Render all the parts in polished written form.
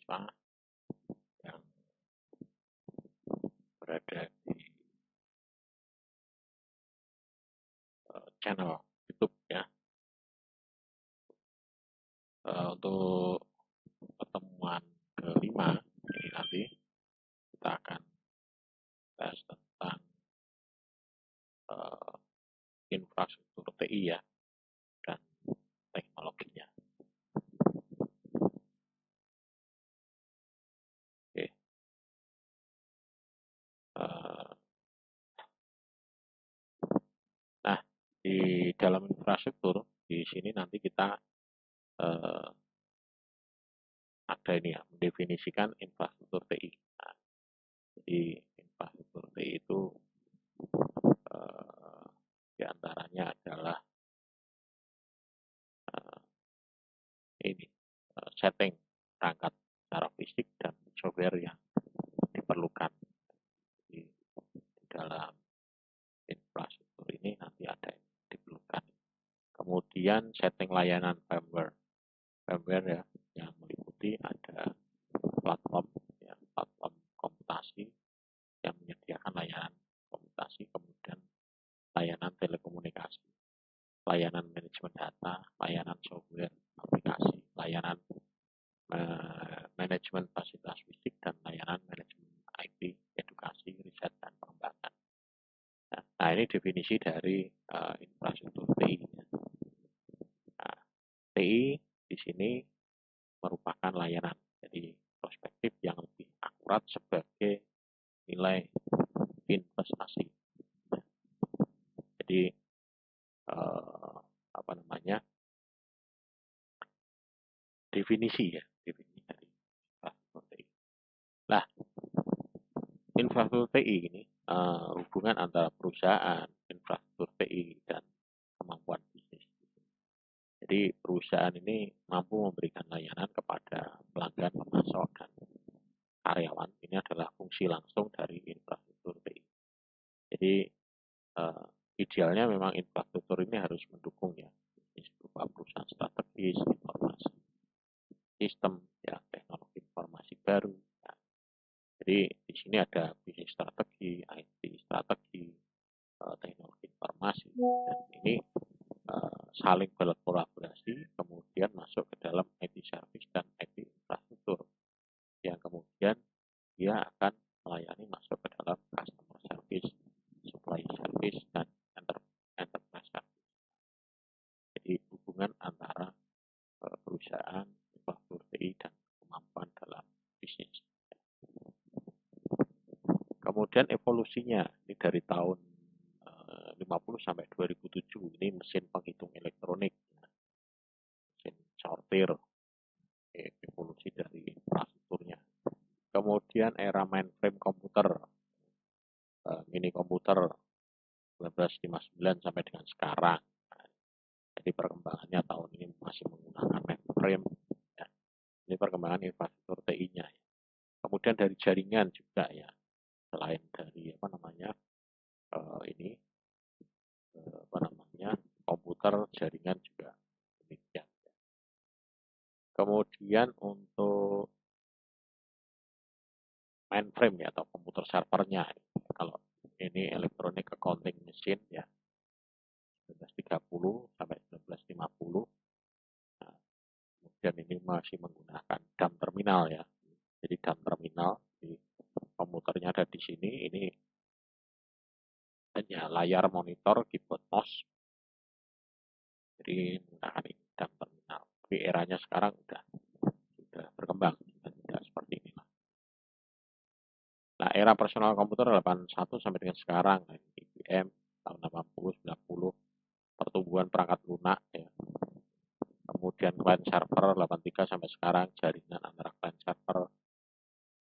mahasiswa yang berada di channel YouTube ya. Untuk pertemuan kelima ini nanti kita akan bahas tentang infrastruktur TI ya dan teknologinya. Oke. Nah, di dalam infrastruktur di sini nanti kita ada ini ya, mendefinisikan infrastruktur TI. Nah, jadi infrastruktur TI itu diantaranya adalah ini setting perangkat secara fisik dan software yang diperlukan di dalam infrastruktur ini nanti ada yang diperlukan. Kemudian setting layanan firmware ya yang meliputi ada platform ya, platform komputasi yang menyediakan layanan komputasi, kemudian layanan telekomunikasi, layanan manajemen data, layanan software aplikasi, layanan manajemen fasilitas fisik, dan layanan manajemen IT, edukasi, riset, dan pengembangan. Nah, ini definisi dari infrastruktur TI. Nah, TI di sini merupakan layanan, jadi prospektif yang lebih akurat sebagai nilai investasi. Jadi apa namanya, definisi ya, definisi dari infrastruktur TI. Nah, infrastruktur TI ini hubungan antara perusahaan, infrastruktur TI, dan kemampuan bisnis. Jadi perusahaan ini mampu memberikan layanan kepada pelanggan, pemasok, dan karyawan. Ini adalah fungsi langsung dari infrastruktur TI. Jadi idealnya memang infrastruktur ini harus mendukung ya bisnis berupa perusahaan strategis, informasi, sistem, ya teknologi informasi baru. Ya. Jadi di sini ada bisnis strategi, IT strategi, teknologi informasi, dan ini saling berkolaborasi, kemudian masuk ke dalam IT service dan IT infrastruktur, yang kemudian dia akan melayani masuk ke dalam customer service, supply service, dan enterprise service. Jadi hubungan antara perusahaan, infrastruktur TI, dan kemampuan dalam bisnis. Kemudian evolusinya ini dari tahun 50 sampai 2007 ini mesin penghitung elektronik, mesin sortir, evolusi dari infrastrukturnya. Kemudian era mainframe komputer, mini komputer 1959 sampai dengan sekarang. Jadi perkembangannya tahun ini masih menggunakan mainframe. Ya. Ini perkembangan infrastruktur TI-nya. Ya. Kemudian dari jaringan juga ya, selain dari apa namanya ini komputer, jaringan juga demikian. Kemudian untuk mainframe ya, atau komputer servernya, kalau ini electronic accounting machine ya, 1930 sampai 1950. Nah, kemudian ini masih menggunakan dumb terminal ya. Jadi dumb terminal di komputernya ada di sini. Ini hanya layar monitor, keyboard, mouse. Jadi menggunakan ini dumb terminal. Tapi eranya sekarang sudah berkembang, tidak seperti ini. Nah, era personal komputer 81 sampai dengan sekarang, IBM tahun 80, 90, pertumbuhan perangkat lunak ya. Kemudian client server 83 sampai sekarang, jaringan antara client server,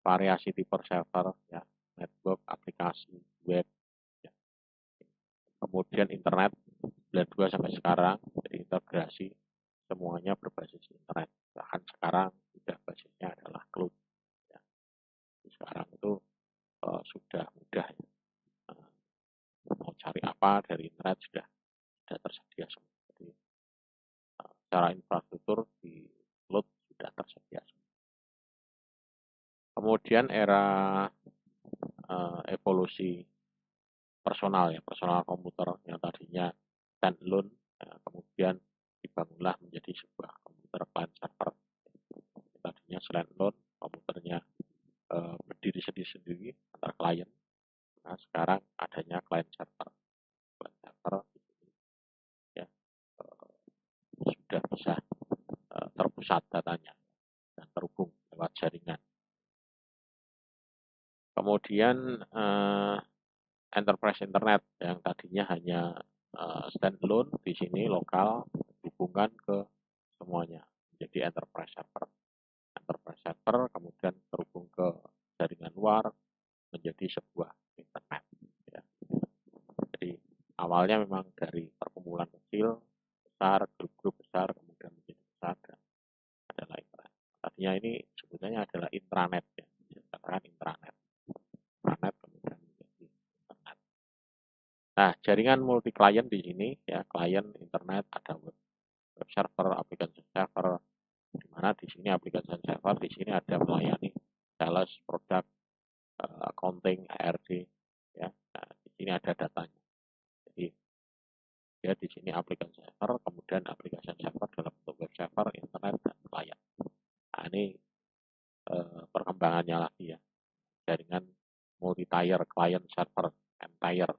variasi tipe server ya, network, aplikasi, web ya. Kemudian internet 92 sampai sekarang, jadi integrasi semuanya berbasis internet. Bahkan sekarang sudah basisnya adalah cloud ya. Sekarang itu sudah mudah ya. Mau cari apa dari internet sudah tersedia semua. Jadi secara infrastruktur di cloud sudah tersedia semua. Kemudian era evolusi personal ya, personal komputer yang tadinya standalone, kemudian dibangunlah menjadi sebuah komputer client server. Tadinya standalone, komputernya berdiri sendiri-sendiri antar klien. Nah, sekarang adanya client server. Client server ya, sudah bisa terpusat datanya dan terhubung lewat jaringan. Kemudian enterprise internet yang tadinya hanya standalone, di sini lokal, hubungan ke semuanya menjadi enterprise server. Enterprise server kemudian terhubung ke jaringan luar menjadi sebuah internet. Ya. Jadi awalnya memang dari perkumpulan kecil, besar, grup-grup besar, kemudian menjadi besar dan adalah internet. Tadinya ini sebetulnya adalah intranet ya, dikatakan intranet. Intranet kemudian menjadi internet. Nah, jaringan multi klien di sini ya, klien internet ada web server, aplikasi server, di mana di sini aplikasi server di sini ada melayani sales, produk, accounting, ARD, ya. Nah, di sini ada datanya. Jadi ya di sini aplikasi server, kemudian aplikasi server dalam bentuk web server, internet dan klien. Nah, ini perkembangannya lagi ya, jaringan multi tier client server, M-tier.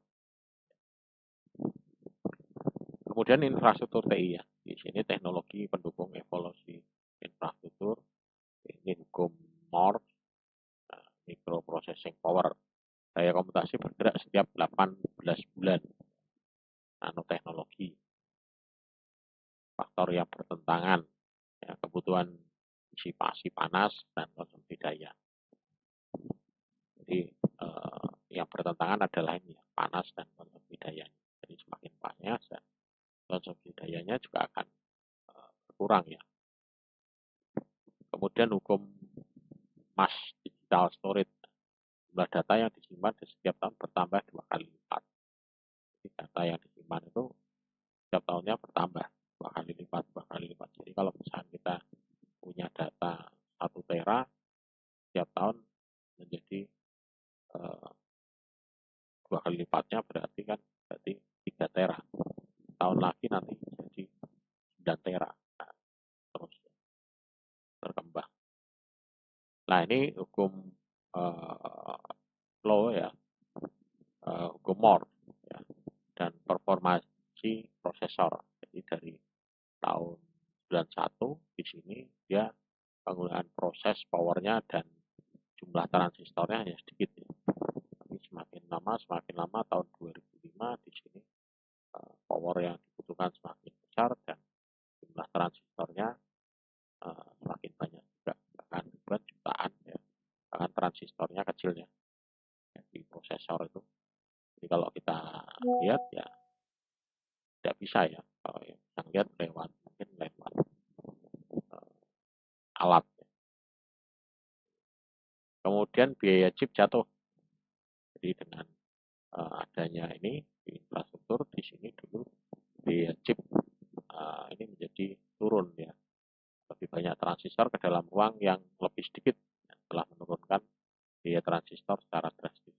Kemudian infrastruktur TI ya, di sini teknologi pendukung evolusi infrastruktur, ini hukum Moore, microprocessing power. Daya komputasi bergerak setiap 18 bulan. Nanoteknologi, faktor yang bertentangan, ya, kebutuhan disipasi panas dan konsumsi daya. Jadi yang bertentangan adalah ini, panas dan konsumsi dayanya. Jadi semakin panas dan konsumsi dayanya juga akan berkurang ya. Kemudian hukum mass digital storage, jumlah data yang disimpan di setiap tahun bertambah 2 kali lipat. Jadi data yang disimpan itu setiap tahunnya bertambah 2 kali lipat, 2 kali lipat. Jadi kalau misalnya kita punya data 1 tera, setiap tahun menjadi 2 kali lipatnya berarti 3 tera. Tahun lagi nanti jadi 9 tera. Nah, terus berkembang. Nah, ini hukum flow ya, hukum Moore ya, dan performasi prosesor. Jadi dari tahun 91 di sini dia penggunaan proses powernya dan jumlah transistornya hanya sedikit ya. Tapi semakin lama tahun 2005 di sini power yang dibutuhkan semakin besar dan jumlah transistornya semakin banyak juga, bahkan ribuan jutaan ya, bahkan transistornya kecil ya di prosesor itu. Jadi kalau kita lihat ya tidak bisa ya, kalau yang bisa lihat lewat mungkin lewat alat. Kemudian biaya chip jatuh. Jadi dengan adanya ini di infrastruktur di sini dulu biaya chip ini menjadi turun ya, lebih banyak transistor ke dalam ruang yang lebih sedikit telah menurunkan biaya transistor secara drastis.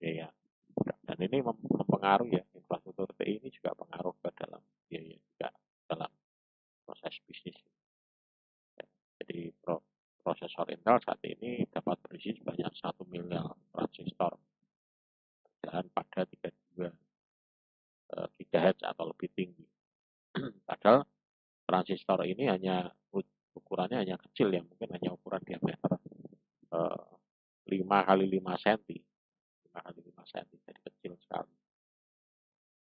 Biaya. Dan ini mempengaruhi ya, infrastruktur TI ini juga pengaruh ke dalam biaya juga dalam proses bisnis. Ya, jadi prosesor Intel saat ini dapat berisi sebanyak 1 miliar transistor dan pada 32 GHz atau lebih tinggi. Padahal transistor ini hanya ukurannya hanya kecil ya, mungkin hanya ukuran diameter 5 kali 5 cm. 5 kali 5 cm, jadi kecil sekali.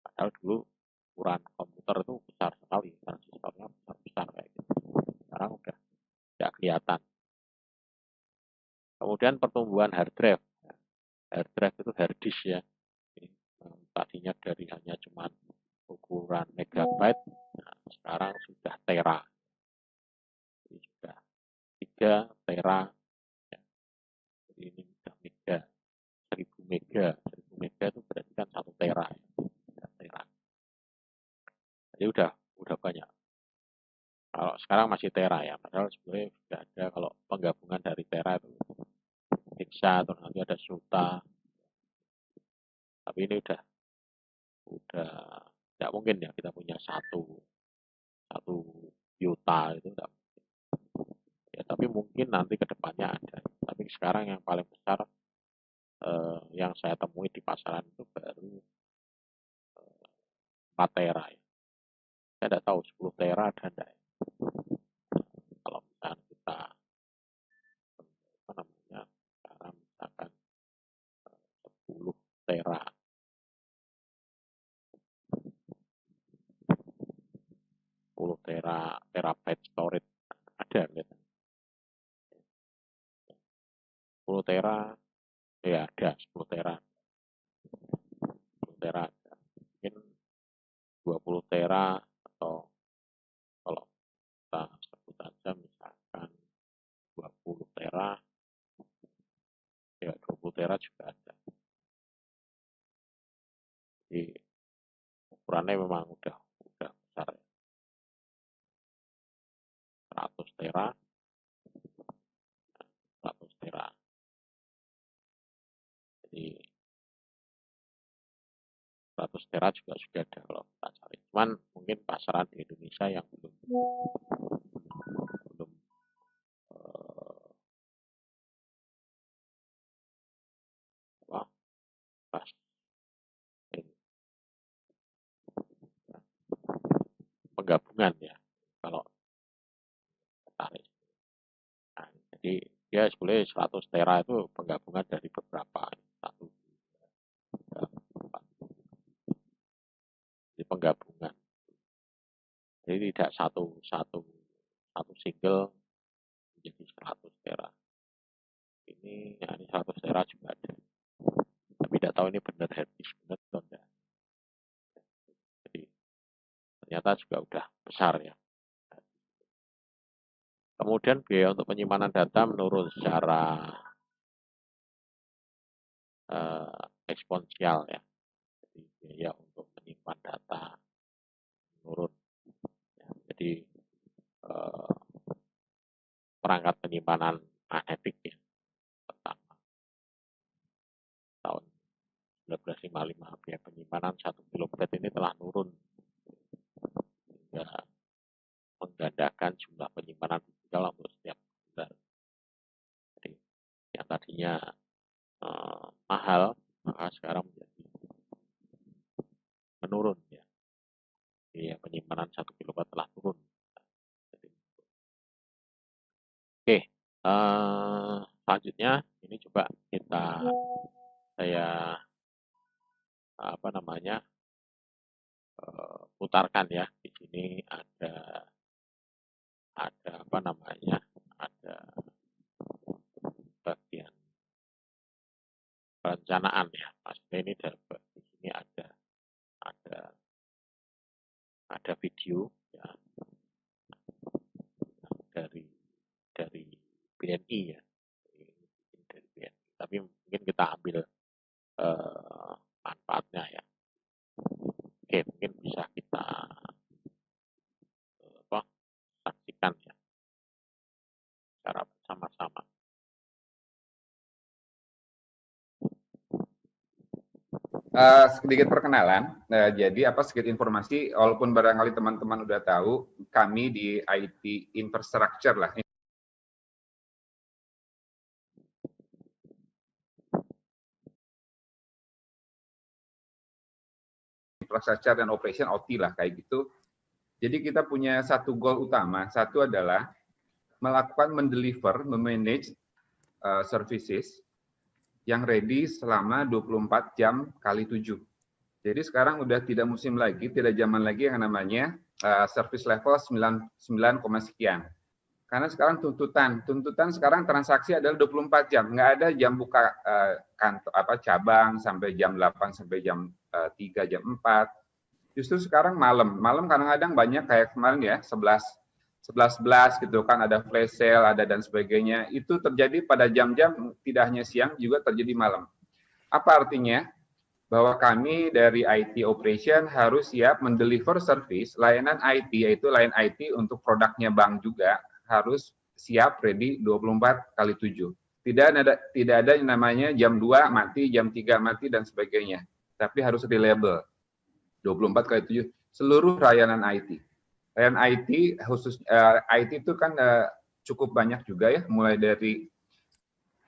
Padahal dulu ukuran komputer itu besar sekali, transistornya besar-besar kayak gitu. Sekarang udah tidak kelihatan. Kemudian pertumbuhan hard drive. Hard drive itu hard disk ya. Tadinya dari hanya cuma ukuran megabyte, nah, sekarang sudah tera. Jadi sudah 3 tera. Ya. Jadi ini sudah mega, 1000 mega. 1000 mega itu berarti kan 1 tera. Ya. Tera. Jadi udah banyak. Kalau sekarang masih tera ya, padahal sebenarnya sudah ada kalau penggabungan dari tera itu Hexa atau nanti ada Suta. Tapi ini udah tidak mungkin ya kita punya satu yuta itu enggak. Ya, tapi mungkin nanti ke depannya ada. Tapi sekarang yang paling besar yang saya temui di pasaran itu baru 4 tera ya. Saya tidak tahu 10 tera ada enggak ya. Kalau misalnya kita apa namanya sekarang misalkan 10 tera 10 terabyte storage ada gitu. 10 tera ya ada 10 tera 10 tera ada. Mungkin 20 tera atau kalau kita sebut aja misalkan 20 tera ya 20 tera juga ada. Jadi ukurannya memang udah besar ya. 100 tera 100 tera. Jadi 100 tera juga sudah ada kalau kita cari. Cuman mungkin pasaran di Indonesia yang belum pas penggabungan ya kalau tarik. Nah, jadi dia sebenarnya 100 tera itu penggabungan dari beberapa satu di penggabungan. Jadi tidak satu single menjadi 100 tera. Ini 100 tera juga ada. Tapi tidak tahu ini benar harddisk benar atau enggak. Jadi ternyata juga udah besar ya. Kemudian biaya untuk penyimpanan data menurun secara eksponensial ya. Jadi biaya untuk menyimpan data menurun. Ya, jadi perangkat penyimpanan magnetik ya pertama tahun 1955 biaya penyimpanan 1 kilobyte ini telah turun hingga menggandakan jumlah penyimpanan digital untuk setiap bulan. Jadi yang tadinya mahal maka sekarang menjadi menurun ya. Biaya penyimpanan 1 kilobyte telah turun. Oke, selanjutnya ini coba saya putarkan ya. Di sini ada apa namanya? Ada bagian perencanaan ya. Maksudnya ini di sini ada video ya dari BNI ya. Dari BNI. Tapi mungkin kita ambil manfaatnya ya. Oke, mungkin bisa kita saksikan ya secara bersama-sama. Sedikit perkenalan, jadi sedikit informasi, walaupun barangkali teman-teman udah tahu, kami di IT Infrastructure lah. Infrastructure dan operation OT lah kayak gitu. Jadi kita punya satu goal utama, satu adalah melakukan mendeliver, memanage services yang ready selama 24 jam kali 7. Jadi sekarang udah tidak musim lagi, tidak zaman lagi yang namanya service level 99, sekian. Karena sekarang tuntutan sekarang transaksi adalah 24 jam, nggak ada jam buka kantor cabang sampai jam 8 sampai jam 3 jam 4. Justru sekarang malam kadang-kadang banyak kayak kemarin ya 11 gitu kan, ada flash sale, ada dan sebagainya. Itu terjadi pada jam-jam tidak hanya siang, juga terjadi malam. Apa artinya? Bahwa kami dari IT Operation harus siap mendeliver service, layanan IT, yaitu layanan IT untuk produknya bank juga, harus siap ready 24 kali 7. Tidak ada yang namanya jam 2 mati, jam 3 mati, dan sebagainya. Tapi harus reliable. 24/7 seluruh layanan IT. Layanan IT, khusus IT itu kan cukup banyak juga ya, mulai dari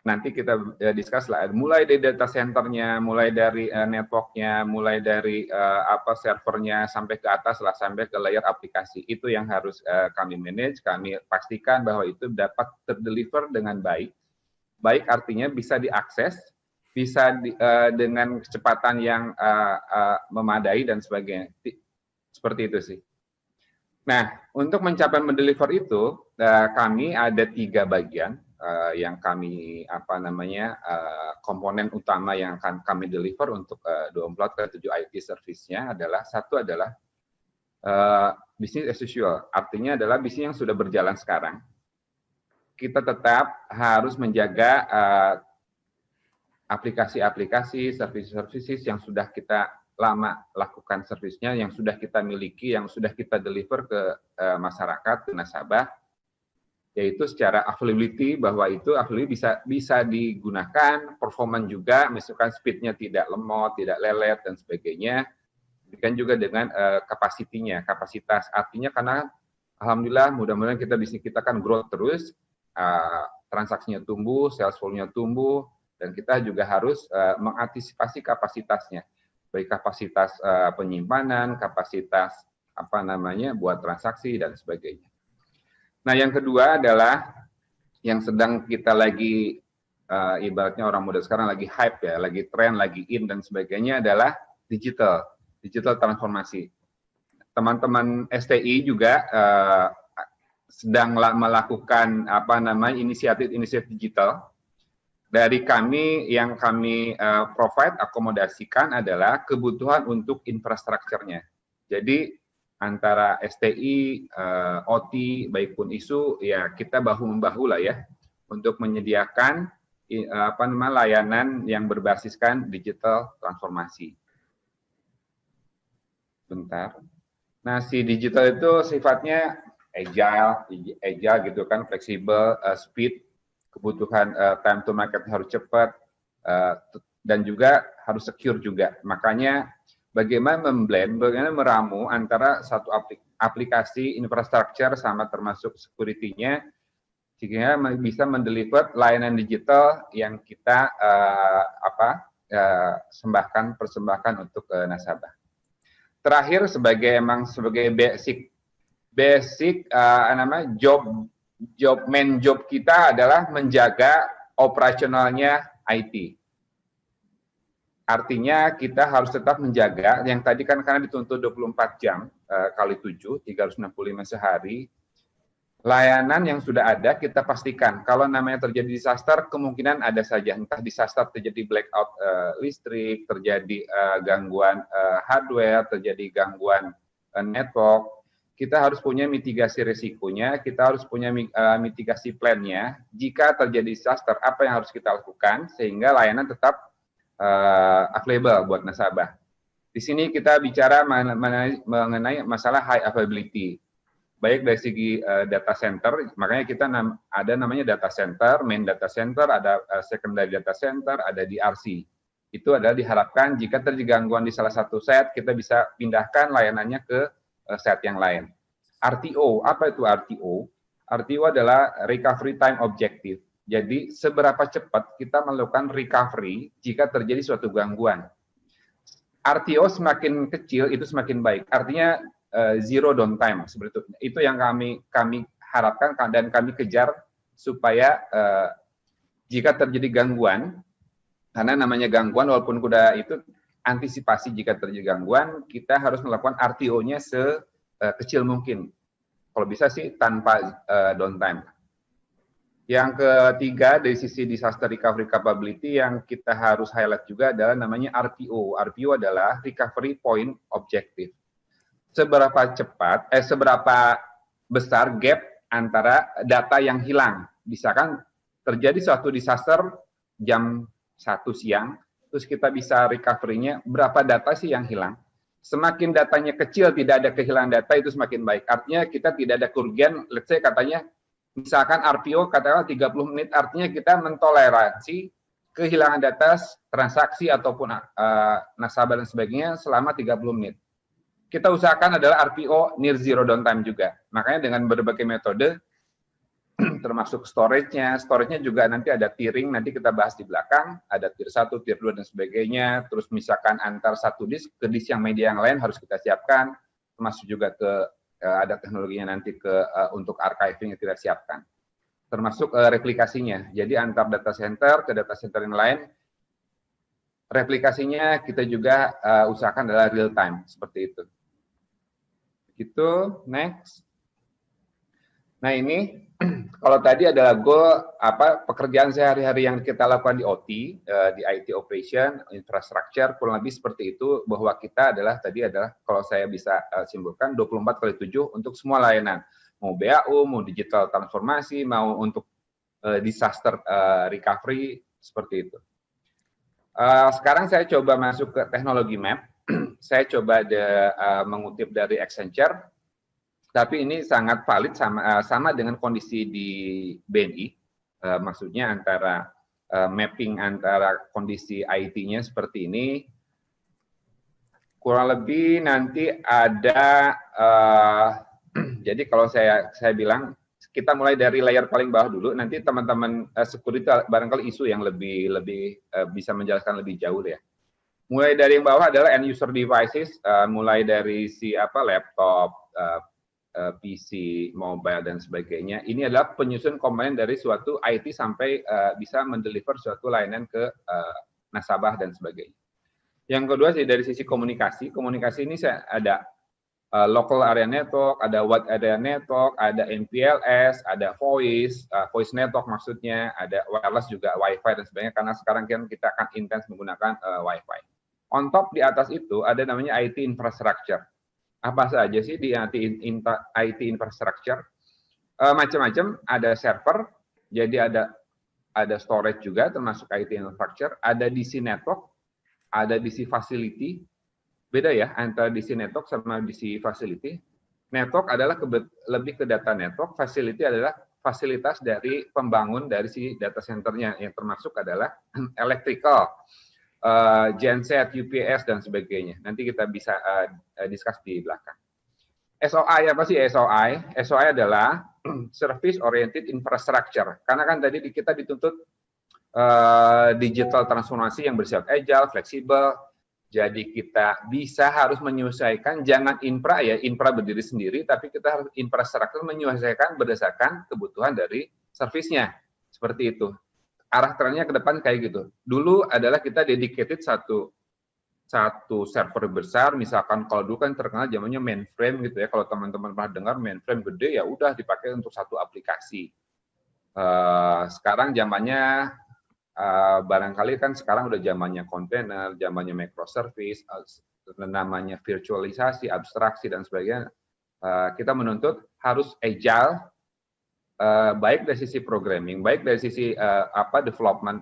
nanti kita discuss lah, mulai dari data centernya, mulai dari networknya, mulai dari servernya, sampai ke atas lah, sampai ke layer aplikasi. Itu yang harus kami manage, kami pastikan bahwa itu dapat terdeliver dengan baik. Baik artinya bisa diakses, bisa dengan kecepatan yang memadai dan sebagainya. Seperti itu sih. Nah, untuk mencapai mendeliver itu, kami ada 3 bagian yang kami komponen utama yang akan kami deliver untuk 24/7 IT service-nya adalah, satu adalah business as usual, artinya adalah bisnis yang sudah berjalan sekarang. Kita tetap harus menjaga aplikasi-aplikasi, service-services yang sudah kita lama lakukan servisnya, yang sudah kita miliki, yang sudah kita deliver ke masyarakat, ke nasabah, yaitu secara availability, bahwa itu availability bisa digunakan, performan juga, misalkan speed-nya tidak lemot, tidak lelet, dan sebagainya. Demikian juga dengan kapasitinya, kapasitas. Artinya karena alhamdulillah, mudah-mudahan bisnis kita kan growth terus, transaksinya tumbuh, sales volume-nya tumbuh, dan kita juga harus mengantisipasi kapasitasnya, baik kapasitas penyimpanan, kapasitas buat transaksi dan sebagainya. Nah, yang kedua adalah yang sedang kita lagi ibaratnya orang muda sekarang lagi hype ya, lagi tren, lagi in dan sebagainya adalah digital transformasi. Teman-teman STI juga sedang melakukan inisiatif digital. Dari kami yang kami provide, akomodasikan adalah kebutuhan untuk infrastrukturnya. Jadi antara STI, OT, baik pun ISU, ya kita bahu-membahu lah ya untuk menyediakan layanan yang berbasiskan digital transformasi. Bentar. Nah, si digital itu sifatnya agile gitu kan, fleksibel, speed, kebutuhan time to market harus cepat, dan juga harus secure juga. Makanya bagaimana bagaimana meramu antara satu aplikasi, infrastruktur, sama termasuk security-nya, sehingga bisa mendeliver layanan digital yang kita persembahkan untuk nasabah. Terakhir, sebagai basic main job kita adalah menjaga operasionalnya IT. Artinya kita harus tetap menjaga, yang tadi kan karena dituntut 24 jam kali 7, 365 sehari, layanan yang sudah ada kita pastikan. Kalau namanya terjadi disaster, kemungkinan ada saja. Entah disaster terjadi blackout listrik, terjadi gangguan hardware, terjadi gangguan network. Kita harus punya mitigasi risikonya, kita harus punya mitigasi plan-nya. Jika terjadi disaster, apa yang harus kita lakukan sehingga layanan tetap available buat nasabah. Di sini kita bicara mengenai masalah high availability. Baik dari segi data center, makanya kita ada namanya data center, main data center, ada secondary data center, ada DRC. Itu adalah diharapkan jika terjadi gangguan di salah satu set, kita bisa pindahkan layanannya ke set yang lain. RTO, apa itu RTO? RTO adalah recovery time objective. Jadi seberapa cepat kita melakukan recovery jika terjadi suatu gangguan. RTO semakin kecil itu semakin baik. Artinya zero downtime seperti itu yang kami harapkan dan kami kejar supaya jika terjadi gangguan, karena namanya gangguan walaupun kuda itu antisipasi jika terjadi gangguan, kita harus melakukan RTO-nya sekecil mungkin. Kalau bisa sih tanpa downtime. Yang ketiga dari sisi disaster recovery capability yang kita harus highlight juga adalah namanya RPO. RPO adalah recovery point objective. Seberapa besar gap antara data yang hilang. Misalkan terjadi suatu disaster jam 1 siang, terus kita bisa recovery-nya, berapa data sih yang hilang? Semakin datanya kecil, tidak ada kehilangan data, itu semakin baik. Artinya kita tidak ada kerugian, let's say katanya Misalkan RPO katakanlah 30 menit, artinya kita mentoleransi kehilangan data transaksi ataupun nasabah dan sebagainya selama 30 menit. Kita usahakan adalah RPO near zero downtime juga. Makanya dengan berbagai metode, termasuk storage-nya juga nanti ada tiering, nanti kita bahas di belakang, ada tier 1, tier 2, dan sebagainya. Terus misalkan antar satu disk ke disk yang media yang lain harus kita siapkan, termasuk juga ada teknologinya nanti untuk archiving yang kita siapkan. Termasuk replikasinya. Jadi antar data center ke data center yang lain, replikasinya kita juga usahakan adalah real time, seperti itu. Gitu, next. Nah ini, kalau tadi adalah goal pekerjaan sehari-hari yang kita lakukan di OT, di IT operation, infrastructure, kurang lebih seperti itu, bahwa kita adalah kalau saya bisa simpulkan 24/7 untuk semua layanan, mau BAU, mau digital transformasi, mau untuk disaster recovery, seperti itu. Sekarang saya coba masuk ke teknologi map. Saya coba mengutip dari Accenture, tapi ini sangat valid sama dengan kondisi di BNI, maksudnya antara mapping antara kondisi IT-nya seperti ini, kurang lebih nanti ada, jadi kalau saya bilang, kita mulai dari layer paling bawah dulu, nanti teman-teman security barangkali isu yang lebih bisa menjelaskan lebih jauh ya. Mulai dari yang bawah adalah end user devices, mulai dari laptop, PC, mobile, dan sebagainya. Ini adalah penyusun komponen dari suatu IT sampai bisa mendeliver suatu layanan ke nasabah dan sebagainya. Yang kedua sih dari sisi komunikasi. Komunikasi ini ada local area network, ada wide area network, ada MPLS, ada voice network maksudnya, ada wireless juga, Wi-Fi dan sebagainya, karena sekarang kan kita akan intens menggunakan Wi-Fi. On top di atas itu ada namanya IT infrastructure. Apa saja sih di IT infrastructure? Macam-macam, ada server, jadi ada storage juga termasuk IT infrastructure, ada DC network, ada DC facility. Beda ya antara DC network sama DC facility. Network adalah lebih ke data network, facility adalah fasilitas dari pembangun dari si data centernya, yang termasuk adalah electrical, genset, UPS, dan sebagainya. Nanti kita bisa discuss di belakang. SOI apa sih SOI? SOI adalah Service Oriented Infrastructure. Karena kan tadi kita dituntut digital transformasi yang bersifat agile, fleksibel. Jadi kita harus menyesuaikan, jangan infra berdiri sendiri, tapi kita harus infrastruktur menyesuaikan berdasarkan kebutuhan dari servisnya. Seperti itu. Arah trennya ke depan kayak gitu. Dulu adalah kita dedicated satu server besar, misalkan kalau dulu kan terkenal zamannya mainframe gitu ya, kalau teman-teman pernah dengar mainframe gede ya udah dipakai untuk satu aplikasi. Sekarang zamannya barangkali kan sekarang udah zamannya kontainer, zamannya microservice, namanya virtualisasi, abstraksi dan sebagainya. Kita menuntut harus agile, baik dari sisi programming, baik dari sisi development.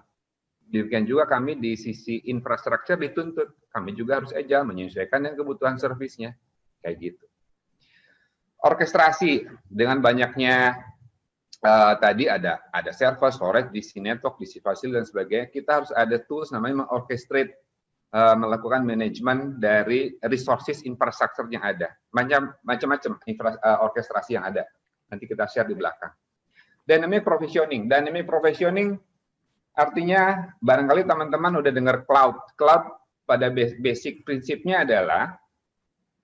Demikian juga kami di sisi infrastruktur dituntut, kami juga harus agile, menyesuaikan dengan kebutuhan servisnya, kayak gitu. Orkestrasi dengan banyaknya tadi ada server, storage, DC network, DC facility dan sebagainya. Kita harus ada tools namanya mengorchestrate, melakukan manajemen dari resources infrastruktur yang ada. Macam-macam orkestrasi yang ada. Nanti kita share di belakang. Dynamic provisioning. Dynamic provisioning artinya barangkali teman-teman udah dengar cloud. Cloud pada basic prinsipnya adalah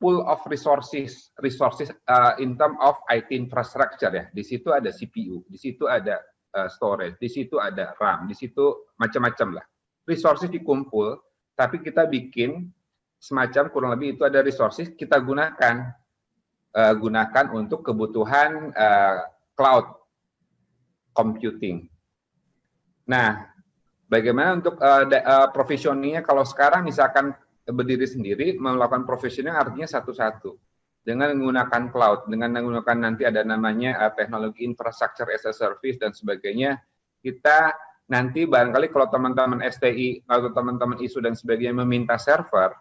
pool of resources in term of IT infrastructure ya. Di situ ada CPU, di situ ada storage, di situ ada RAM, di situ macam-macam lah. Resources dikumpul, tapi kita bikin semacam kurang lebih itu ada resources kita gunakan untuk kebutuhan cloud computing. Nah, bagaimana untuk provisioningnya kalau sekarang misalkan berdiri sendiri, melakukan provisioning artinya satu-satu. Dengan menggunakan cloud, dengan menggunakan nanti ada namanya teknologi infrastructure as a service dan sebagainya, kita nanti barangkali kalau teman-teman STI atau teman-teman ISU dan sebagainya meminta server,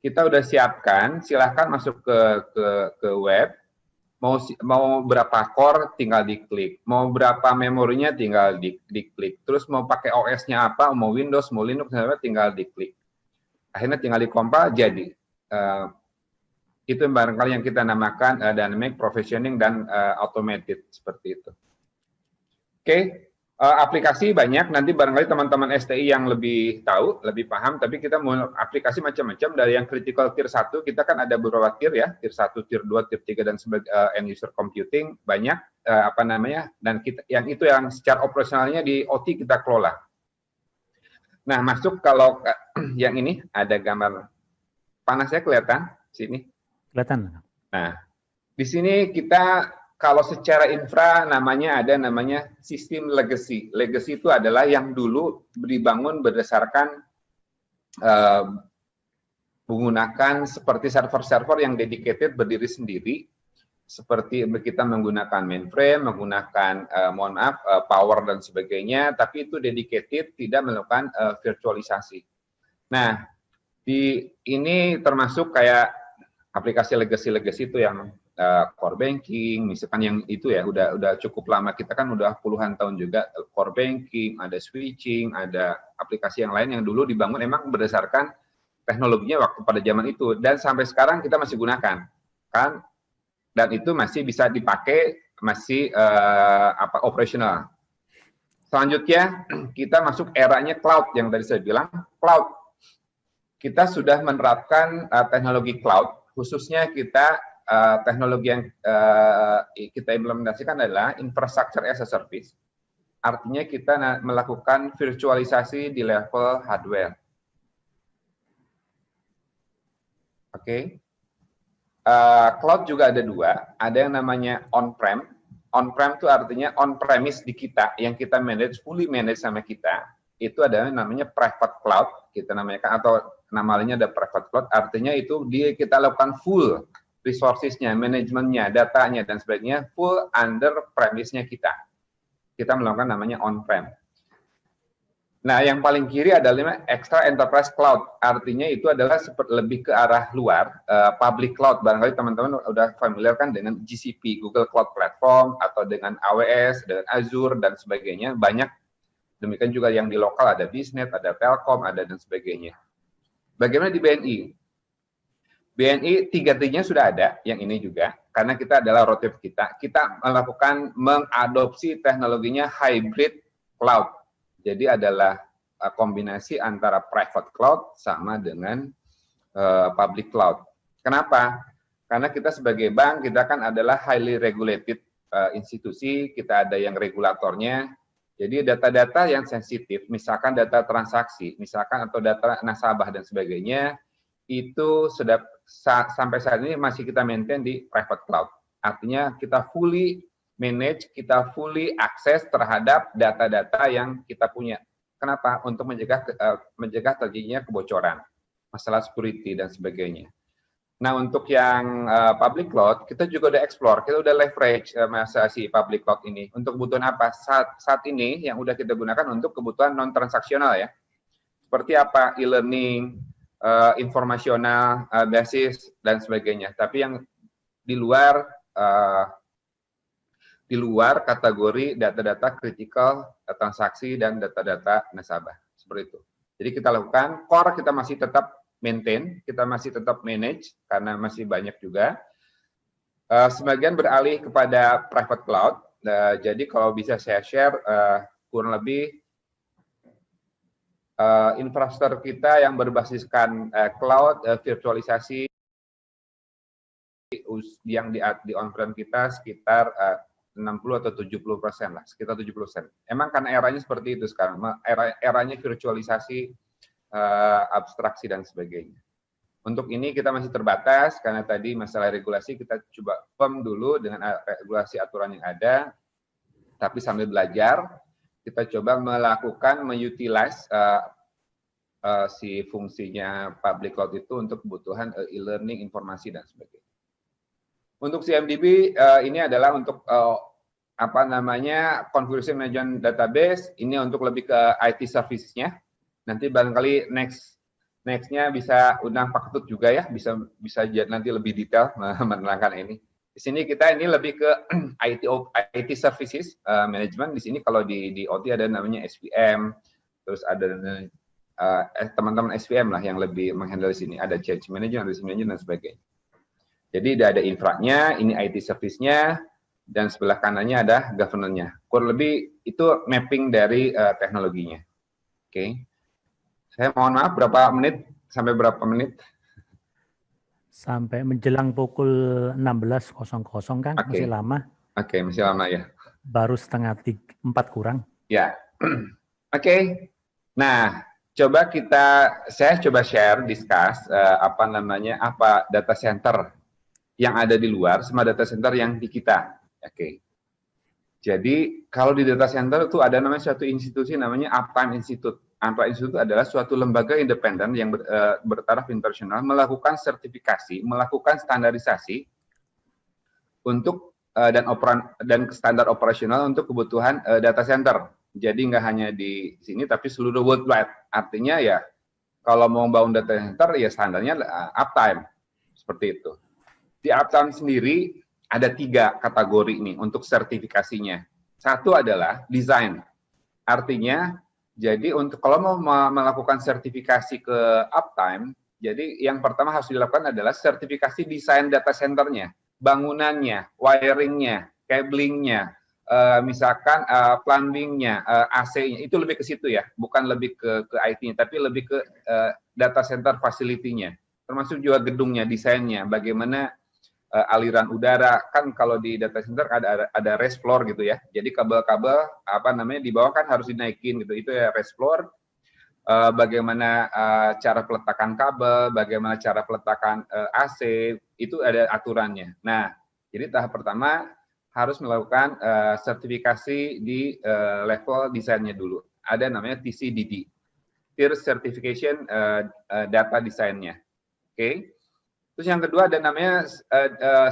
kita udah siapkan, silahkan masuk ke web, mau berapa core tinggal diklik, mau berapa memorinya tinggal diklik, terus mau pakai OS-nya apa, mau Windows, mau Linux, tinggal diklik. Akhirnya tinggal dikompil jadi. Itu barangkali yang kita namakan dynamic provisioning dan automated seperti itu. Oke, aplikasi banyak, nanti barangkali teman-teman STI yang lebih tahu, lebih paham, tapi kita mau aplikasi macam-macam. Dari yang critical tier 1, kita kan ada beberapa tier ya, tier 1, tier 2, tier 3, dan sebagai end user computing, banyak, dan kita, yang itu yang secara operasionalnya di OT kita kelola. Nah, masuk kalau yang ini, ada gambar panasnya kelihatan, sini. Kelihatan. Nah, di sini kita kalau secara infra ada namanya sistem legacy. Legacy itu adalah yang dulu dibangun berdasarkan menggunakan seperti server-server yang dedicated berdiri sendiri, seperti kita menggunakan mainframe, menggunakan power dan sebagainya, tapi itu dedicated, tidak melakukan virtualisasi. Nah, ini termasuk kayak aplikasi legacy itu yang core banking, misalkan yang itu ya udah cukup lama, kita kan udah puluhan tahun juga core banking, ada switching, ada aplikasi yang lain yang dulu dibangun emang berdasarkan teknologinya waktu pada zaman itu, dan sampai sekarang kita masih gunakan kan, dan itu masih bisa dipakai, masih operasional. Selanjutnya kita masuk eranya cloud, yang tadi saya bilang cloud. Kita sudah menerapkan teknologi cloud, khususnya kita teknologi yang kita implementasikan adalah infrastructure as a service. Artinya kita melakukan virtualisasi di level hardware. Oke. Cloud juga ada dua. Ada yang namanya on-prem. On-prem itu artinya on-premise di kita, yang kita manage, fully manage sama kita. Itu ada namanya private cloud, kita namakan, atau nama lainnya ada private cloud. Artinya itu kita lakukan full resources-nya, manajemennya, datanya, dan sebagainya, full under premise-nya kita. Kita melakukan namanya on-prem. Nah, yang paling kiri adalah extra enterprise cloud. Artinya itu adalah lebih ke arah luar, public cloud. Barangkali teman-teman udah familiar kan dengan GCP, Google Cloud Platform, atau dengan AWS, dengan Azure, dan sebagainya. Banyak, demikian juga yang di lokal, ada Biznet, ada Telkom, ada dan sebagainya. Bagaimana di BNI? BNI 3T-nya sudah ada, yang ini juga, karena kita adalah roadmap kita. Kita melakukan mengadopsi teknologinya hybrid cloud. Jadi adalah kombinasi antara private cloud sama dengan public cloud. Kenapa? Karena kita sebagai bank, kita kan adalah highly regulated institusi, kita ada yang regulatornya. Jadi data-data yang sensitif, misalkan data transaksi, misalkan atau data nasabah dan sebagainya, itu sudah sampai saat ini masih kita maintain di private cloud. Artinya kita fully manage, kita fully akses terhadap data-data yang kita punya. Kenapa? Untuk mencegah terjadinya kebocoran, masalah security dan sebagainya. Nah, untuk yang public cloud, kita juga udah explore, kita udah leverage masa si public cloud ini. Untuk kebutuhan apa? Saat ini yang udah kita gunakan untuk kebutuhan non-transaksional ya. Seperti apa? E-learning, informasional, basis, dan sebagainya. Tapi yang di luar kategori data-data kritikal, transaksi, dan data-data nasabah. Seperti itu. Jadi kita lakukan, core kita masih tetap maintain, kita masih tetap manage, karena masih banyak juga. Sebagian beralih kepada private cloud. Jadi kalau bisa saya share, kurang lebih infrastruktur kita yang berbasiskan cloud, virtualisasi, yang di on-prem kita sekitar 60 atau 70% lah, sekitar 70%. Emang karena eranya seperti itu sekarang, eranya virtualisasi, abstraksi, dan sebagainya. Untuk ini kita masih terbatas, karena tadi masalah regulasi kita coba firm dulu dengan regulasi aturan yang ada, tapi sambil belajar, kita coba melakukan, mengutilize si fungsinya public cloud itu untuk kebutuhan e-learning, informasi, dan sebagainya. Untuk CMDB, ini adalah untuk configuration management database, ini untuk lebih ke IT services-nya. Nanti barangkali next-nya bisa undang Pak Ketut juga ya, bisa nanti lebih detail menerangkan ini. Di sini kita ini lebih ke IT services management. Di sini kalau di OT ada namanya SPM, terus ada teman-teman SPM lah yang lebih menghandle di sini. Ada change management, risk management dan sebagainya. Jadi ada infranya, ini IT service-nya, dan sebelah kanannya ada governance-nya. Kurang lebih itu mapping dari teknologinya. Oke. Saya mohon maaf berapa menit sampai berapa menit? Sampai menjelang pukul 16.00 Kang, Oke. masih lama. Oke, masih lama ya. Baru setengah 4 kurang. Ya. Oke. Nah, coba saya coba share, discuss apa data center yang ada di luar sama data center yang di kita. Oke. Jadi kalau di data center itu ada namanya suatu institusi namanya Uptime Institute. Uptime Institute adalah suatu lembaga independen yang bertaraf internasional melakukan sertifikasi, melakukan standarisasi untuk dan standar operasional untuk kebutuhan data center. Jadi nggak hanya di sini tapi seluruh worldwide. Artinya ya kalau mau bangun data center ya standarnya uptime seperti itu. Di uptime sendiri ada 3 kategori nih untuk sertifikasinya. Satu adalah desain. Artinya, jadi untuk kalau mau melakukan sertifikasi ke uptime, jadi yang pertama harus dilakukan adalah sertifikasi desain data centernya, bangunannya, wiringnya, cablingnya, misalkan plumbingnya, AC-nya, itu lebih ke situ ya, bukan lebih ke IT-nya, tapi lebih ke data center facility-nya, termasuk juga gedungnya, desainnya, bagaimana aliran udara. Kan kalau di data center ada raised floor gitu ya. Jadi kabel-kabel di bawah kan harus dinaikin gitu. Itu ya raised floor. Bagaimana cara peletakan kabel, bagaimana cara peletakan AC, itu ada aturannya. Nah, jadi tahap pertama harus melakukan sertifikasi di level desainnya dulu. Ada namanya TCDD, Tier Certification Data Design-nya. Oke. Terus yang kedua ada namanya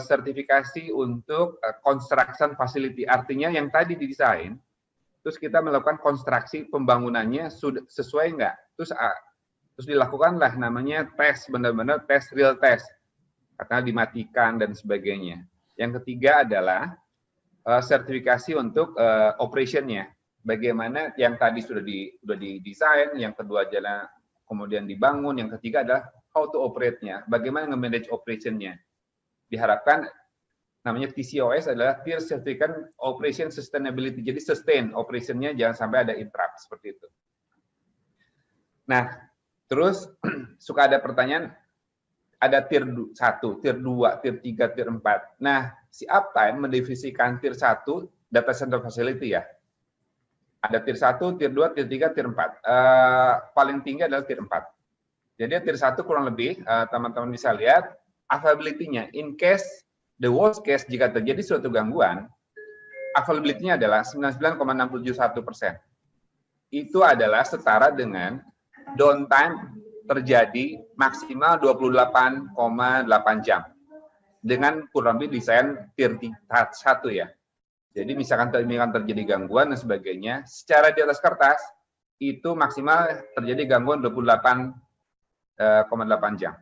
sertifikasi untuk construction facility. Artinya yang tadi didesain, terus kita melakukan konstruksi pembangunannya sesuai nggak? Terus dilakukanlah namanya tes, benar-benar tes, real test. Karena dimatikan dan sebagainya. Yang ketiga adalah sertifikasi untuk operationnya. Bagaimana yang tadi sudah didesain, yang kedua adalah kemudian dibangun, yang ketiga adalah how to operate-nya, bagaimana nge-manage operation-nya. Diharapkan namanya TCOS adalah Tier Certificate Operation Sustainability. Jadi sustain operation-nya, jangan sampai ada interrupt seperti itu. Nah, terus suka ada pertanyaan, ada Tier 1, Tier 2, Tier 3, Tier 4. Nah, si Uptime mendefinisikan Tier 1 data center facility ya. Ada Tier 1, Tier 2, Tier 3, Tier 4. Paling tinggi adalah Tier 4. Jadi Tier 1 kurang lebih, teman-teman bisa lihat, availability-nya. In case, the worst case, jika terjadi suatu gangguan, availability-nya adalah 99,671%. Itu adalah setara dengan downtime terjadi maksimal 28,8 jam. Dengan kurang lebih desain Tier 1 ya. Jadi misalkan terjadi gangguan dan sebagainya, secara di atas kertas, itu maksimal terjadi gangguan 28,8 jam.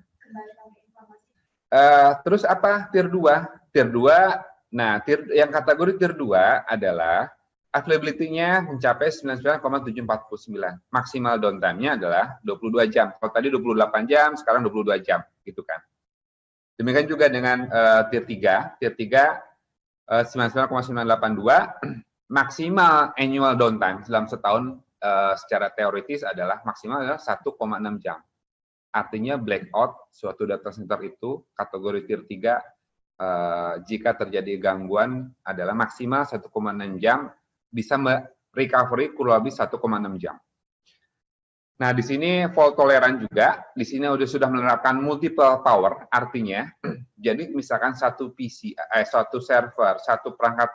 Terus apa Tier 2? Tier 2, nah yang kategori Tier 2 adalah availability-nya mencapai 99,749. Maksimal downtime-nya adalah 22 jam. Kalau tadi 28 jam, sekarang 22 jam, gitu kan. Demikian juga dengan Tier 3. Tier 3 99,982, maksimal annual downtime dalam setahun secara teoritis adalah maksimal adalah 1,6 jam. Artinya blackout suatu data center itu kategori Tier 3 jika terjadi gangguan adalah maksimal 1,6 jam, bisa recovery kurang lebih 1,6 jam. Nah, di sini fault tolerant juga, di sini sudah menerapkan multiple power, artinya jadi misalkan satu PC, satu server, satu perangkat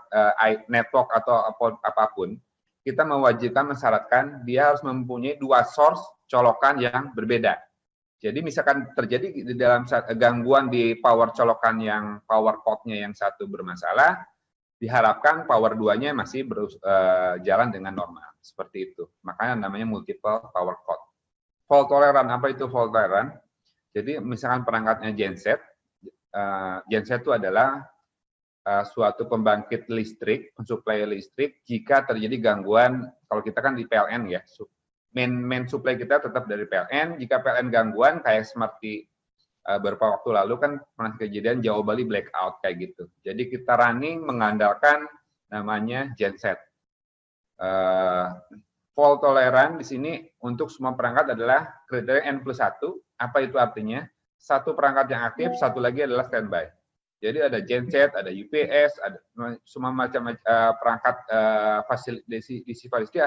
network atau apapun, kita mewajibkan mensyaratkan dia harus mempunyai 2 source colokan yang berbeda. Jadi misalkan terjadi di dalam gangguan di power colokan yang power cord-nya yang satu bermasalah, diharapkan power 2-nya masih berjalan dengan normal. Seperti itu. Makanya namanya multiple power cord. Fault tolerant, apa itu fault tolerant? Jadi misalkan perangkatnya genset, genset itu adalah suatu pembangkit listrik, mensuplai listrik, jika terjadi gangguan, kalau kita kan di PLN ya, main supply kita tetap dari PLN, jika PLN gangguan, kayak seperti beberapa waktu lalu kan pernah kejadian Jawa Bali blackout kayak gitu. Jadi kita running mengandalkan namanya genset. Fault tolerant di sini untuk semua perangkat adalah kriteria N+1. Apa itu artinya? Satu perangkat yang aktif, satu lagi adalah standby. Jadi ada genset, ada UPS, ada semua macam perangkat DC facility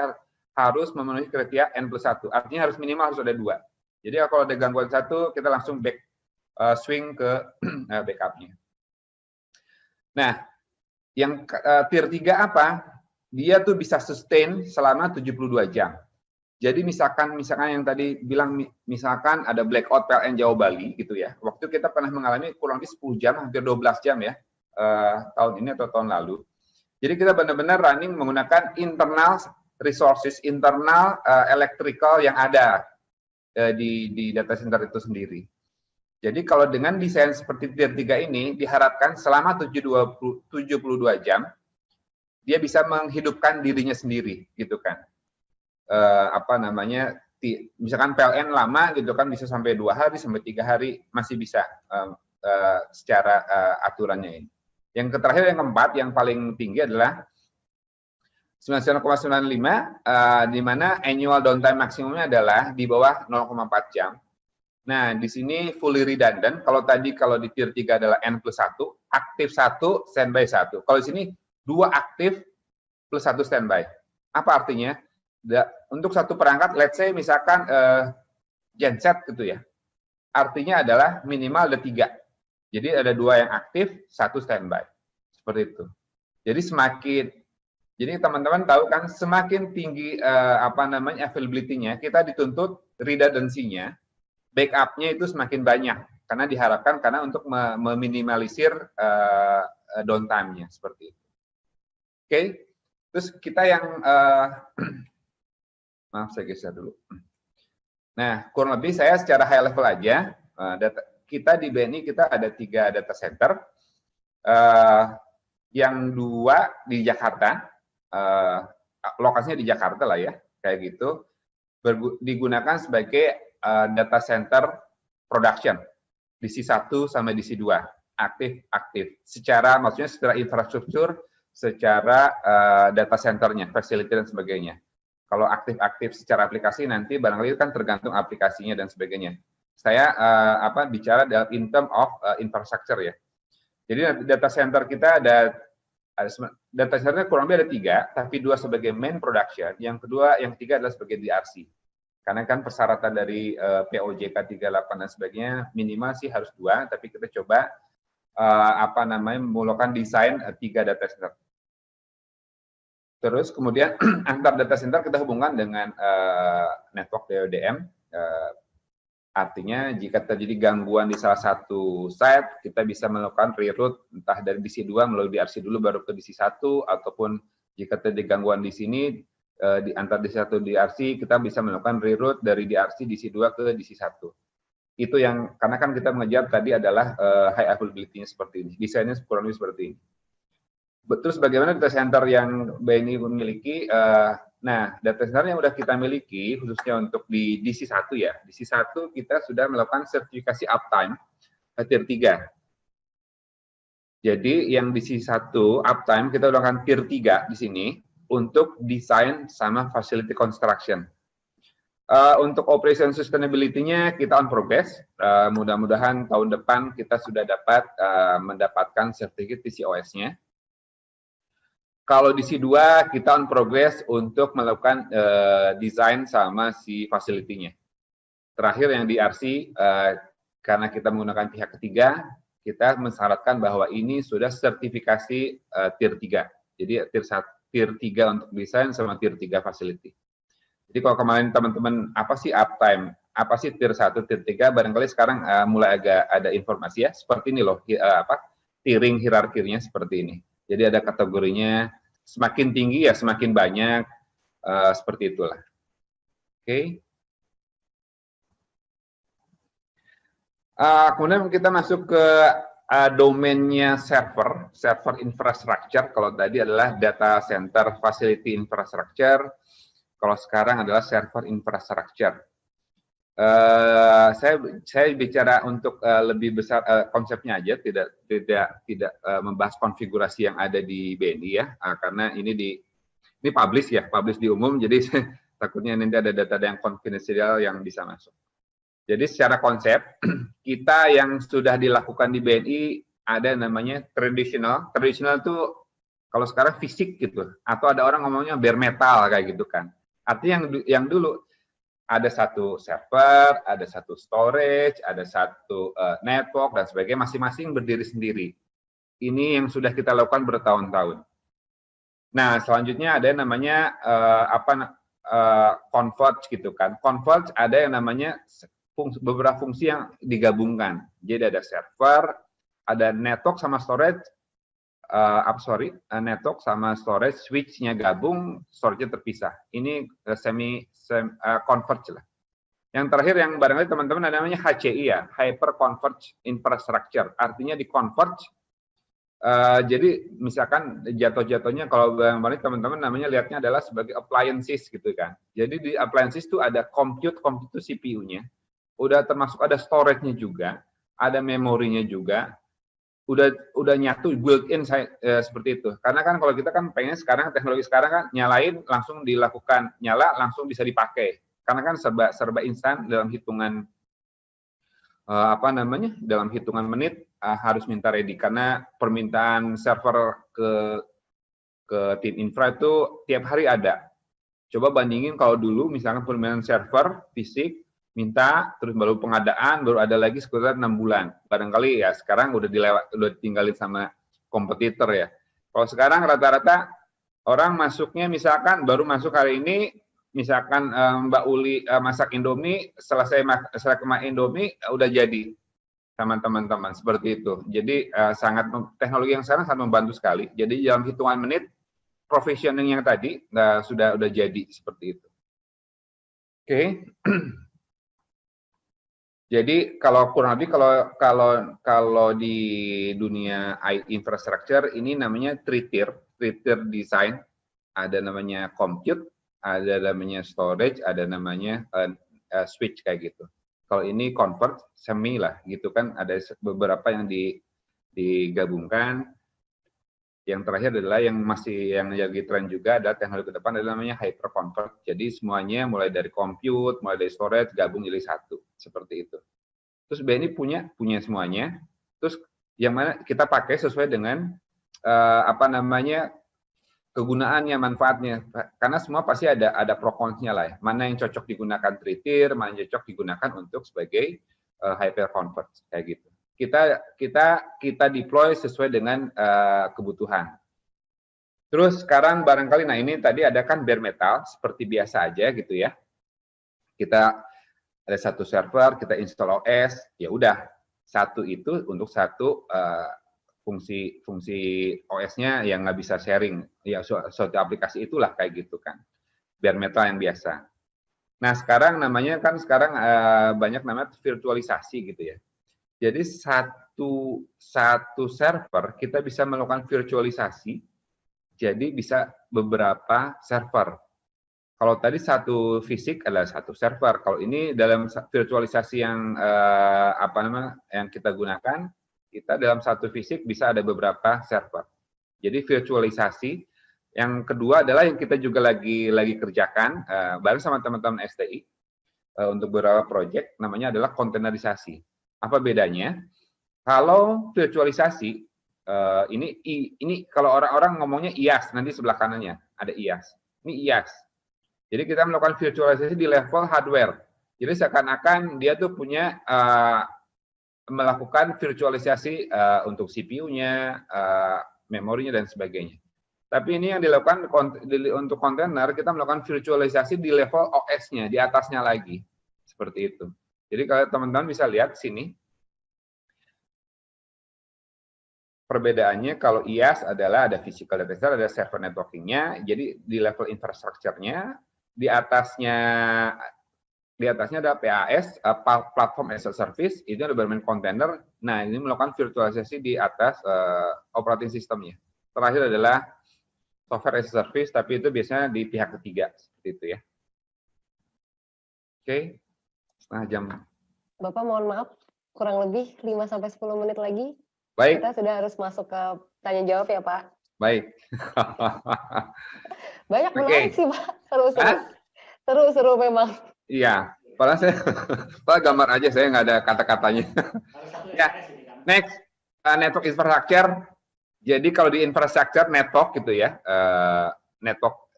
harus memenuhi kriteria N+1. Artinya harus minimal harus ada 2. Jadi kalau ada gangguan 1, kita langsung swing ke backupnya. Nah, yang tier 3 apa? Dia tuh bisa sustain selama 72 jam. Jadi misalkan yang tadi bilang, misalkan ada blackout PLN Jawa Bali gitu ya. Waktu kita pernah mengalami kurang lebih 10 jam, hampir 12 jam ya, tahun ini atau tahun lalu. Jadi kita benar-benar running menggunakan internal resources, internal electrical yang ada di data center itu sendiri. Jadi kalau dengan desain seperti tier 3 ini, diharapkan selama 72 jam, dia bisa menghidupkan dirinya sendiri, gitu kan. Misalkan PLN lama gitu kan, bisa sampai 2 hari sampai 3 hari masih bisa secara aturannya ini. Yang terakhir, yang keempat, yang paling tinggi adalah 99,95, di mana annual downtime maksimumnya adalah di bawah 0,4 jam. Nah, di sini fully redundant. Kalau tadi di tier 3 adalah N+1, aktif 1, standby 1. Kalau di sini 2 aktif plus 1 standby. Apa artinya? Untuk satu perangkat, let's say misalkan genset gitu ya, artinya adalah minimal ada 3. Jadi ada 2 yang aktif, 1 standby. Seperti itu. Jadi teman-teman tahu kan, semakin tinggi availability-nya, kita dituntut redundancy-nya, backup-nya itu semakin banyak. Karena diharapkan untuk meminimalisir downtime-nya seperti itu. Oke. Terus kita yang maaf, saya geser dulu. Nah, kurang lebih saya secara high level aja. Kita di BNI kita ada 3 data center, yang 2 di Jakarta, lokasinya di Jakarta lah ya, kayak gitu, digunakan sebagai data center production, DC1 sama DC2, aktif. Maksudnya secara infrastruktur, secara data centernya, facility dan sebagainya. Kalau aktif secara aplikasi nanti barangkali kan tergantung aplikasinya dan sebagainya. Saya bicara in term of infrastructure ya. Jadi data center kita ada data centernya kurang lebih ada 3, tapi 2 sebagai main production, yang 3 adalah sebagai DRC. Karena kan persyaratan dari POJK 38 dan sebagainya minimal sih harus 2, tapi kita coba memulakan desain 3 data center. Terus kemudian antar data center kita hubungkan dengan network DWDM. Artinya jika terjadi gangguan di salah satu site, kita bisa melakukan reroute entah dari DC2 melalui DRC dulu baru ke DC1, ataupun jika terjadi gangguan di sini di antar DC1 DRC, kita bisa melakukan reroute dari DRC DC2 ke DC1. Itu yang karena kan kita mengejar tadi adalah high availability-nya seperti ini. Desainnya kurang lebih seperti ini. Terus bagaimana data center yang BNI memiliki? Nah, data center yang sudah kita miliki, khususnya untuk di DC1 ya, DC1 kita sudah melakukan sertifikasi uptime tier 3. Jadi yang DC1 uptime kita lakukan tier 3 di sini untuk desain sama facility construction. Untuk operation sustainability-nya kita on progress. Mudah-mudahan tahun depan kita sudah dapat mendapatkan sertifikat TCOS-nya. Kalau di C2 kita on progress untuk melakukan desain sama si facility-nya. Terakhir yang di RC, karena kita menggunakan pihak ketiga, kita mensyaratkan bahwa ini sudah sertifikasi tier 3. Jadi tier 3 untuk desain sama tier 3 facility. Jadi kalau kemarin teman-teman, apa sih uptime? Apa sih tier 1, tier 3? Barangkali sekarang mulai agak ada informasi ya, seperti ini loh, tiering hierarkinya seperti ini. Jadi ada kategorinya, semakin tinggi ya semakin banyak, seperti itulah. Oke. Kemudian kita masuk ke domainnya server infrastructure. Kalau tadi adalah data center facility infrastructure, kalau sekarang adalah server infrastructure. Saya bicara untuk lebih besar konsepnya aja, tidak membahas konfigurasi yang ada di BNI ya, karena ini publish di umum, jadi takutnya nanti ada data yang confidential yang bisa masuk. Jadi secara konsep, kita yang sudah dilakukan di BNI ada namanya traditional. Traditional itu kalau sekarang fisik gitu, atau ada orang ngomongnya bare metal kayak gitu kan. Artinya yang dulu ada satu server, ada satu storage, ada satu network dan sebagainya, masing-masing berdiri sendiri. Ini yang sudah kita lakukan bertahun-tahun. Nah, selanjutnya ada yang namanya converge gitu kan. Converge ada yang namanya beberapa fungsi yang digabungkan. Jadi ada server, ada network sama storage, network sama storage, switch-nya gabung, storage-nya terpisah. Ini semi converge lah. Yang terakhir yang barangkali teman-teman ada namanya HCI ya, Hyper Converged Infrastructure. Artinya di converge. Jadi misalkan jatuh-jatuhnya kalau barangkali teman-teman namanya lihatnya adalah sebagai appliances gitu kan. Jadi di appliances itu ada compute itu CPU-nya. Udah termasuk ada storage-nya juga, ada memorinya juga, udah nyatu built-in seperti itu. Karena kan kalau kita kan pengen sekarang teknologi sekarang kan nyalain langsung dilakukan, nyala langsung bisa dipakai. Karena kan serba instan dalam hitungan dalam hitungan menit harus minta ready karena permintaan server ke tim infra itu tiap hari ada. Coba bandingin kalau dulu misalkan permintaan server fisik minta, terus baru pengadaan, baru ada lagi sekitar 6 bulan. Barangkali ya sekarang udah ditinggalin sama kompetitor ya. Kalau sekarang rata-rata orang masuknya misalkan baru masuk hari ini, misalkan Mbak Uli masak Indomie, selesai masak Indomie udah jadi sama teman-teman seperti itu. Jadi teknologi yang sekarang sangat membantu sekali. Jadi dalam hitungan menit provisioning yang tadi sudah jadi seperti itu. Oke. Jadi kalau kurang lebih kalau di dunia infrastructure ini namanya three tier design. Ada namanya compute, ada namanya storage, ada namanya switch kayak gitu. Kalau ini convert semi lah gitu kan, ada beberapa yang digabungkan. Yang terakhir adalah yang jadi tren juga ada teknologi ke depan adalah namanya hyperconverged. Jadi semuanya mulai dari compute, mulai dari storage gabung jadi satu seperti itu. Terus BNI punya semuanya. Terus yang mana kita pakai sesuai dengan kegunaannya, manfaatnya. Karena semua pasti ada pro kontra lah ya. Mana yang cocok digunakan three-tier, mana yang cocok digunakan untuk sebagai hyperconverged kayak gitu. Kita deploy sesuai dengan kebutuhan. Terus sekarang barangkali, nah ini tadi ada kan bare metal, seperti biasa aja gitu ya. Kita ada satu server, kita install OS, ya udah satu itu untuk satu fungsi OS-nya yang nggak bisa sharing, ya suatu aplikasi itulah kayak gitu kan, bare metal yang biasa. Nah sekarang namanya kan banyak namanya virtualisasi gitu ya. Jadi satu server kita bisa melakukan virtualisasi, jadi bisa beberapa server. Kalau tadi satu fisik adalah satu server. Kalau ini dalam virtualisasi yang yang kita gunakan, kita dalam satu fisik bisa ada beberapa server. Jadi virtualisasi. Yang kedua adalah yang kita juga lagi kerjakan bareng sama teman-teman STI untuk beberapa proyek, namanya adalah kontainerisasi. Apa bedanya? Kalau virtualisasi ini kalau orang-orang ngomongnya IaaS, nanti sebelah kanannya ada IaaS. Ini IaaS. Jadi kita melakukan virtualisasi di level hardware. Jadi seakan-akan dia tuh punya melakukan virtualisasi untuk CPU-nya, memorinya dan sebagainya. Tapi ini yang dilakukan untuk kontainer, kita melakukan virtualisasi di level OS-nya, di atasnya lagi. Seperti itu. Jadi kalau teman-teman bisa lihat sini, perbedaannya kalau IaaS adalah ada physical data center, ada server networking-nya, jadi di level infrastructure-nya, di atasnya di atasnya ada PaaS, Platform as a Service, itu ada bermain kontainer. Nah, ini melakukan virtualisasi di atas operating systemnya. Terakhir adalah Software as a Service, tapi itu biasanya di pihak ketiga, seperti itu ya. Oke, setengah jam. Bapak mohon maaf, kurang lebih 5-10 menit lagi. Baik. Kita sudah harus masuk ke tanya jawab ya Pak. Baik. Banyak Oke. menarik sih Pak, seru-seru. Hah? Seru-seru memang. Iya, padahal gambar aja saya nggak ada kata-katanya. Ya, next, network infrastructure. Jadi kalau di infrastructure network gitu ya, network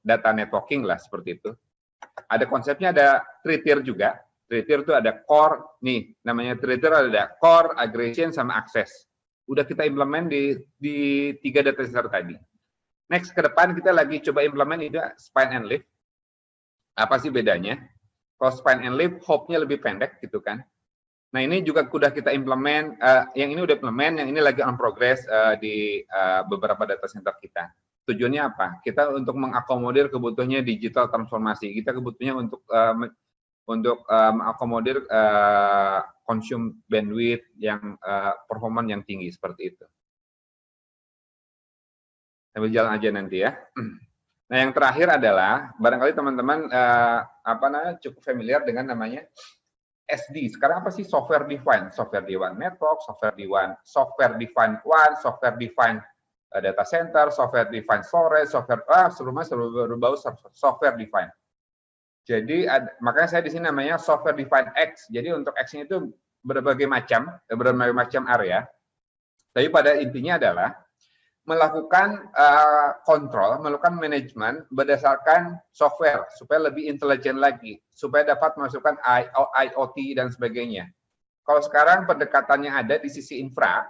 data networking lah seperti itu. Ada konsepnya, ada 3-tier juga. 3-tier itu ada core, nih namanya 3-tier, ada core, aggregation, sama access. Udah kita implement di 3 data center tadi. Next, ke depan kita lagi coba implement itu span and leaf. Apa sih bedanya? Kalau span and leaf, hop-nya lebih pendek gitu kan. Nah ini juga sudah kita implement, yang ini udah implement, yang ini lagi on progress di beberapa data center kita. Tujuannya apa? Kita untuk mengakomodir kebutuhannya digital transformasi. Kita kebutuhannya untuk mengakomodir consume bandwidth yang performan yang tinggi seperti itu. Sambil jalan aja nanti ya. Nah yang terakhir adalah barangkali teman-teman cukup familiar dengan namanya SD. Sekarang apa sih software defined? Software defined network, software defined WAN, software defined data center, software defined storage, software software defined. Jadi makanya saya di sini namanya software defined X. Jadi untuk X-nya itu berbagai macam area. Tapi pada intinya adalah melakukan kontrol, melakukan manajemen berdasarkan software supaya lebih intelijen lagi, supaya dapat memasukkan IoT dan sebagainya. Kalau sekarang pendekatannya ada di sisi infra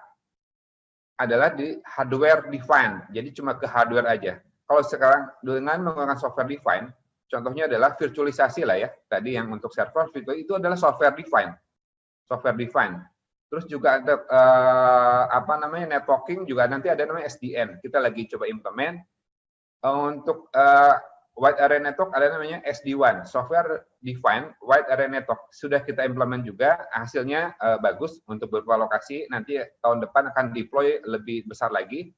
adalah di hardware defined, jadi cuma ke hardware aja. Kalau sekarang dengan menggunakan software defined, contohnya adalah virtualisasi lah ya, tadi yang untuk server virtual itu adalah software defined. Terus juga ada networking juga nanti ada namanya SDN. Kita lagi coba implement untuk wide area network ada namanya SD-WAN, software defined wide area network. Sudah kita implement juga, hasilnya bagus untuk beberapa lokasi. Nanti tahun depan akan deploy lebih besar lagi,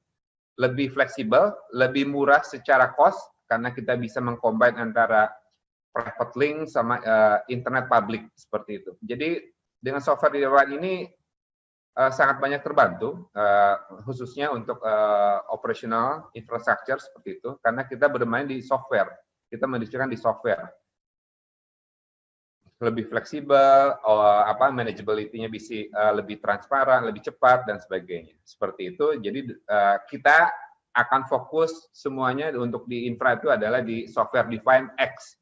lebih fleksibel, lebih murah secara cost karena kita bisa mengcombine antara private link sama internet public seperti itu. Jadi dengan software defined ini sangat banyak terbantu, khususnya untuk operational infrastructure seperti itu, karena kita bermain di software, kita mendistribusikan di software, lebih fleksibel, manageability-nya bisa lebih transparan, lebih cepat dan sebagainya, seperti itu. Jadi kita akan fokus semuanya untuk di infra itu adalah di software defined X.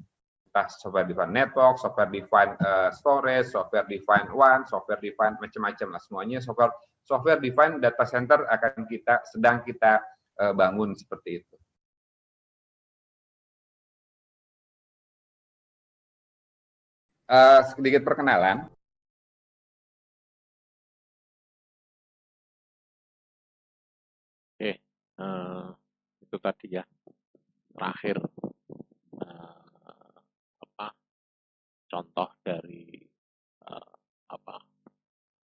Software defined network, software defined storage, software defined WAN, software defined macam-macam lah semuanya software defined data center sedang kita bangun seperti itu. Sedikit perkenalan. Oke, itu tadi ya terakhir contoh dari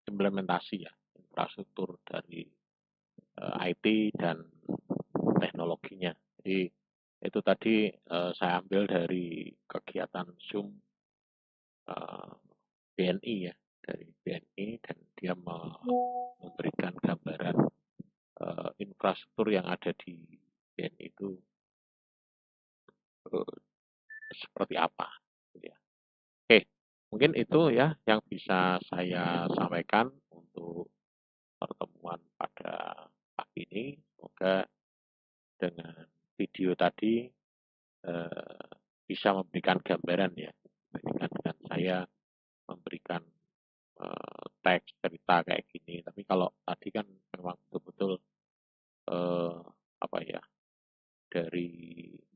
implementasi ya infrastruktur dari IT dan teknologinya. Jadi itu tadi saya ambil dari kegiatan Zoom BNI ya, dari BNI, dan dia memberikan gambaran infrastruktur yang ada di BNI itu seperti apa. Gitu ya. Oke, mungkin itu ya yang bisa saya sampaikan untuk pertemuan pada pagi ini. Semoga dengan video tadi bisa memberikan gambaran ya, dibandingkan dengan saya memberikan teks cerita kayak gini. Tapi kalau tadi kan memang betul-betul dari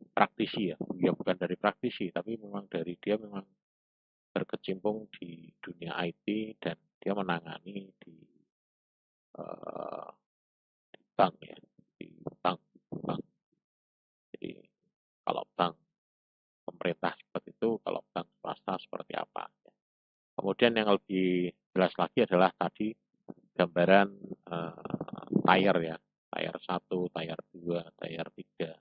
praktisi ya, bukan dari praktisi, tapi memang dari dia memang berkecimpung di dunia IT dan dia menangani di bank ya, di bank. Jadi kalau bank pemerintah seperti itu, kalau bank swasta kemudian yang lebih jelas lagi adalah tadi gambaran tire ya, tire 1, tire 2, tire 3,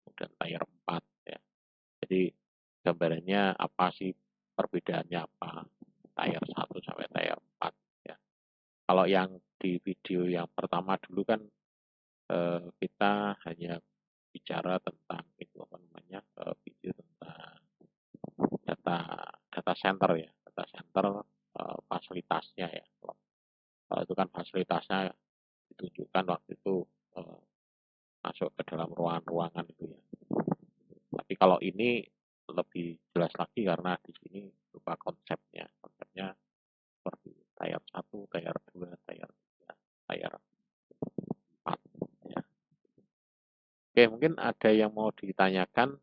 kemudian tire 4 ya. Jadi gambarannya apa sih, perbedaannya apa, tire 1 sampai tire 4 ya. Kalau yang di video yang pertama dulu kan kita hanya bicara tentang itu apa namanya, video tentang data center ya, data center fasilitasnya ya. Kalau itu kan fasilitasnya ditunjukkan waktu itu masuk ke dalam ruangan-ruangan itu ya. Tapi kalau ini lebih jelas lagi karena di sini berupa konsepnya. Konsepnya seperti tire 1, tire 2, tire 3, tire 4 ya. Oke, mungkin ada yang mau ditanyakan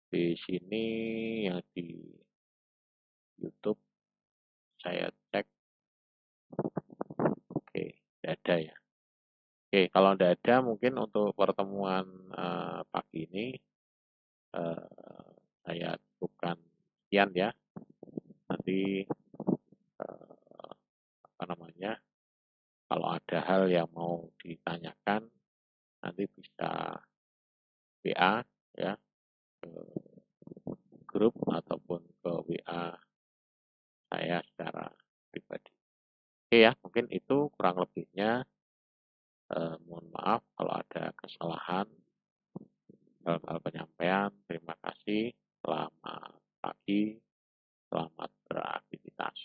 di sini yang di YouTube. Saya cek. Oke, tidak ada ya. Oke, kalau tidak ada mungkin untuk pertemuan pagi ini saya cukupkan sekian ya. Nanti apa namanya, kalau ada hal yang mau ditanyakan nanti bisa WA ya ke grup ataupun ke WA saya secara pribadi. Oke ya, mungkin itu kurang lebihnya. Mohon maaf kalau ada kesalahan dalam hal penyampaian. Terima kasih. Selamat pagi. Selamat beraktivitas.